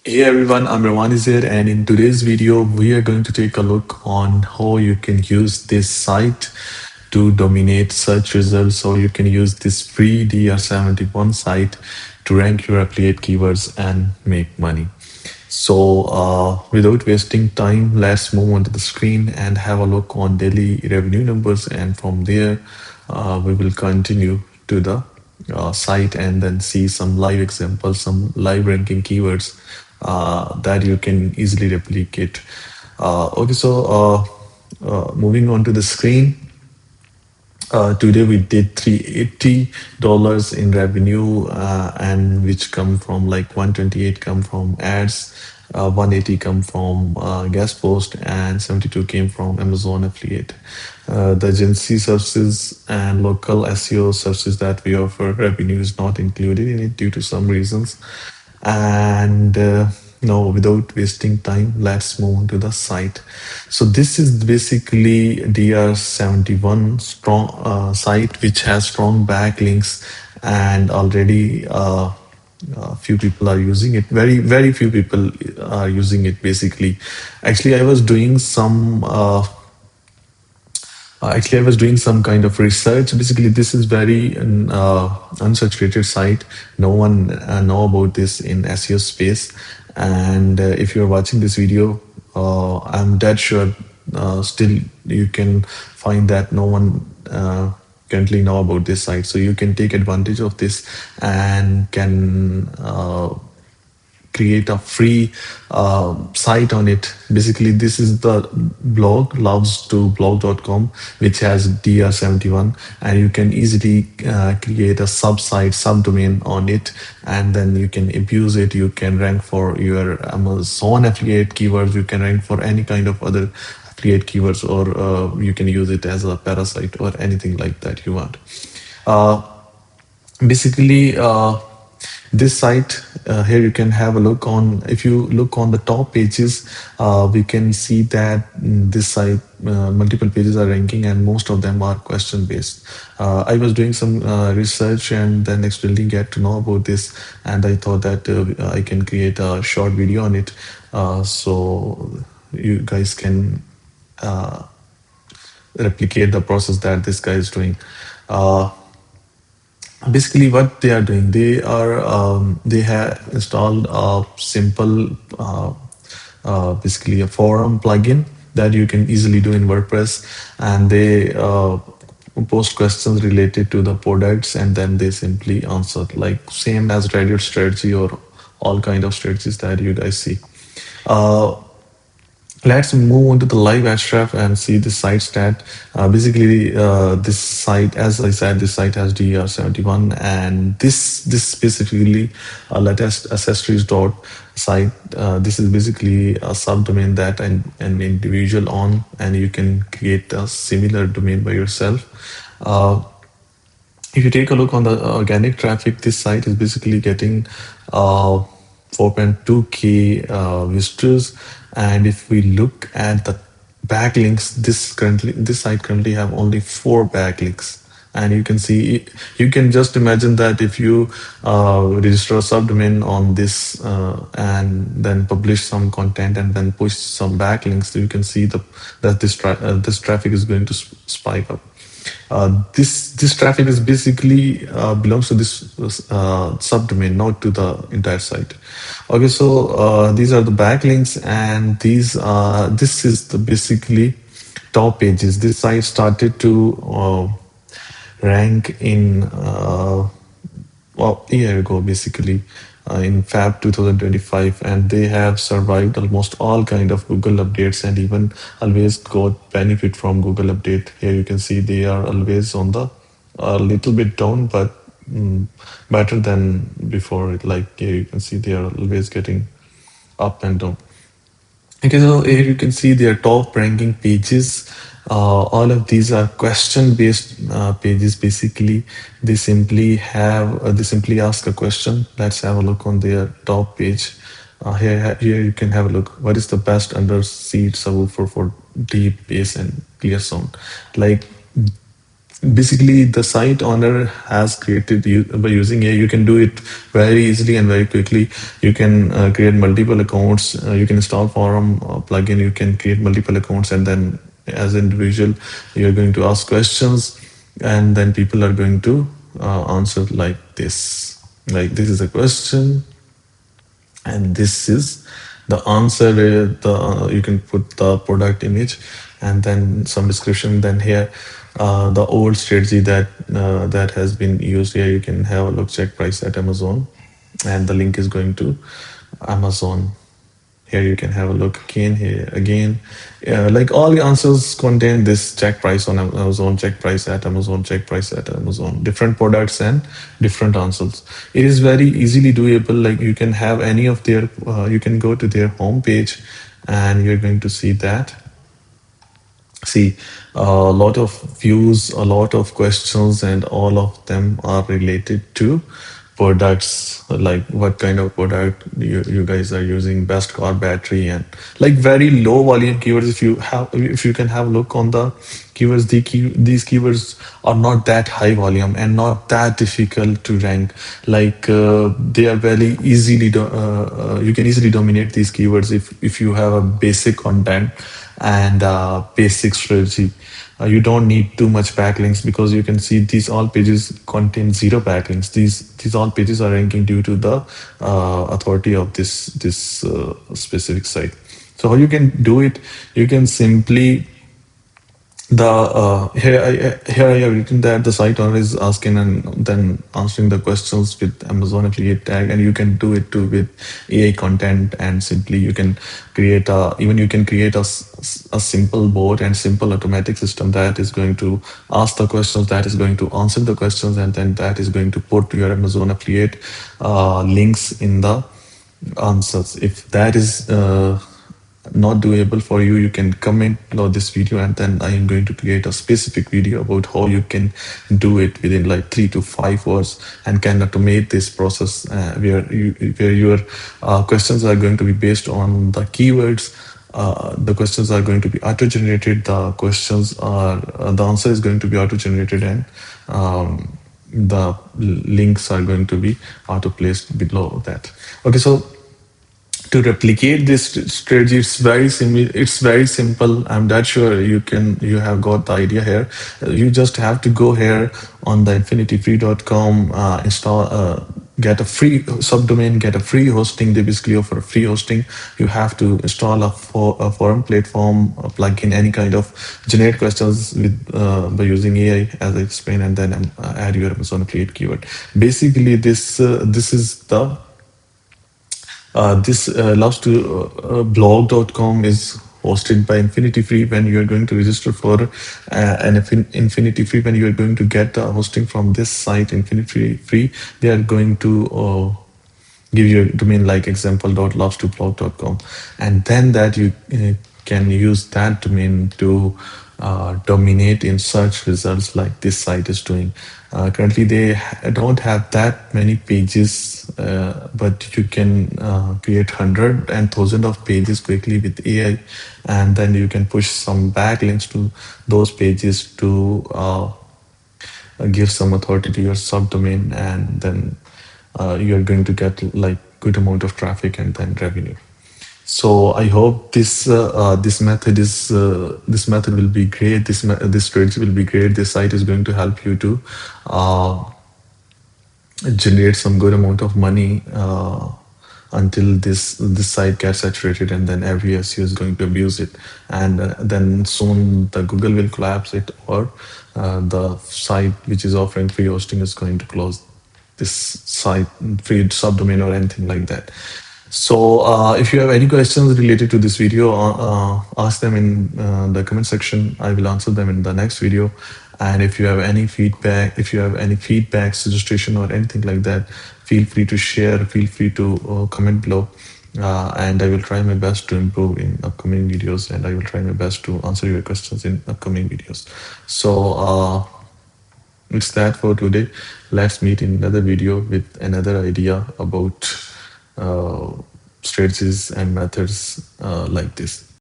Hey everyone, I'm Ravani here, and in today's video, we are going to take a look on how you can use this site to dominate search results. So you can use this free DR71 site to rank your affiliate keywords and make money. Without wasting time, let's move on to the screen and have a look on daily revenue numbers. And from there, we will continue to the site and then see some live examples, some live ranking keywords that you can easily replicate. Moving on to the screen, today we did $380 in revenue, and which come from like 128 come from ads, 180 come from guest post, and 72 came from Amazon affiliate. The agency services and local SEO services that we offer, revenue is not included in it due to some reasons. And no, without wasting time, let's move on to the site. So this is basically DR71 strong site which has strong backlinks, and already few people are using it. Very few people are using it basically. Actually, I was doing some actually, I was doing some kind of research. Basically, this is very unsaturated site. No one know about this in SEO space. And if you're watching this video, I'm dead sure still you can find that no one currently know about this site. So you can take advantage of this and can create a free site on it. Basically, this is the blog loves2blog.com, which has DR71, and you can easily create a sub-site, subdomain on it, and then you can abuse it. You can rank for your Amazon affiliate keywords. You can rank for any kind of other affiliate keywords, or you can use it as a parasite or anything like that you want. Uh, Basically, this site here you can have a look on. If you look on the top pages, we can see that this site multiple pages are ranking, and most of them are question based. I was doing some research and then accidentally get to know about this, and I thought that I can create a short video on it, so you guys can uh, replicate the process that this guy is doing. Uh, Basically, what they are doing, they have installed a simple basically a forum plugin that you can easily do in WordPress, and they post questions related to the products, and then they simply answer, like same as Reddit strategy or all kind of strategies that you guys see. uh, Let's move on to the live abstract and see the site stat. Basically, this site, as I said, this site has DR71, and this specifically latest accessories dot site. This is basically a subdomain that an individual on, and you can create a similar domain by yourself. Uh, if you take a look on the organic traffic, this site is basically getting 4.2k visitors. And if we look at the backlinks, this site currently have only 4 backlinks. And you can see, you can just imagine that if you register a subdomain on this and then publish some content and then push some backlinks, you can see that this traffic is going to spike up. This traffic is basically belongs to this subdomain, not to the entire site. Okay, so these are the backlinks, and this is the basically top pages. This site started to rank in well, a year ago, basically, in Feb 2025, and they have survived almost all kind of Google updates, and even always got benefit from Google update. Here you can see they are always on the a little bit down, but better than before. Like here you can see they are always getting up and down. Okay, so here you can see their top ranking pages. All of these are question-based pages. Basically, they simply ask a question. Let's have a look on their top page. Here you can have a look. What is the best underseat subwoofer for deep bass and clear sound? Like Basically the site owner has created by using AI. You can do it very easily and very quickly. You can create multiple accounts. You can install forum plugin. You can create multiple accounts, and then as an individual you're going to ask questions, and then people are going to answer like this. Like, this is a question and this is the answer. You can put the product image and then some description. Then here the old strategy that has been used here, you can have a look. Check price at Amazon, and the link is going to Amazon. Here you can have a look again. Here again, like all the answers contain this: check price on Amazon, check price at Amazon, check price at Amazon, different products and different answers. It is very easily doable. Like, you can have any of their you can go to their homepage, and you're going to see that. See, a lot of views, a lot of questions, and all of them are related to products. Like, what kind of product you guys are using, best car battery, and like very low volume keywords. If you can have a look on the keywords, these keywords are not that high volume and not that difficult to rank. Like, they are very easily you can easily dominate these keywords if you have a basic content and basic strategy. You don't need too much backlinks, because you can see these all pages contain zero backlinks. These all pages are ranking due to the authority of this specific site. So how you can do it? You can simply here I have written that the site owner is asking and then answering the questions with Amazon affiliate tag, and you can do it too with AI content. And simply you can create a simple bot and simple automatic system that is going to ask the questions, that is going to answer the questions, and then that is going to put your Amazon affiliate links in the answers. If that is not doable for you, you can comment below this video, and then I am going to create a specific video about how you can do it within like 3 to 5 hours and can automate this process, where your questions are going to be based on the keywords. The questions are going to be auto generated. The answer is going to be auto generated, and the links are going to be auto placed below that. Okay, so to replicate this strategy, it's very simple. I'm that sure you have got the idea here. You just have to go here on the infinityfree.com, install get a free subdomain, get a free hosting. They basically offer a free hosting. You have to install a forum platform, a plugin, any kind of generate questions with by using AI, as I explained, and then add your Amazon affiliate keyword. Basically, this is the this loves to blog.com is hosted by Infinity Free. When you are going to register for Infinity Free, when you are going to get the hosting from this site, Infinity Free, they are going to give you a domain like example.loves2blog.com, and then that you can use that domain to dominate in search results like this site is doing. Currently, they don't have that many pages, but you can create hundred and thousand of pages quickly with AI, and then you can push some backlinks to those pages to give some authority to your subdomain, and then you're going to get like good amount of traffic and then revenue. So I hope this method will be great. This strategy will be great. This site is going to help you to uh, generate some good amount of money until this site gets saturated, and then every SEO is going to abuse it, and then soon the Google will collapse it, or the site which is offering free hosting is going to close this site, free subdomain or anything like that. So if you have any questions related to this video, ask them in the comment section. I will answer them in the next video. And if you have any feedback, suggestion, or anything like that, feel free to share. Feel free to comment below, and I will try my best to improve in upcoming videos. And I will try my best to answer your questions in upcoming videos. So it's that for today. Let's meet in another video with another idea about uh, strategies and methods like this.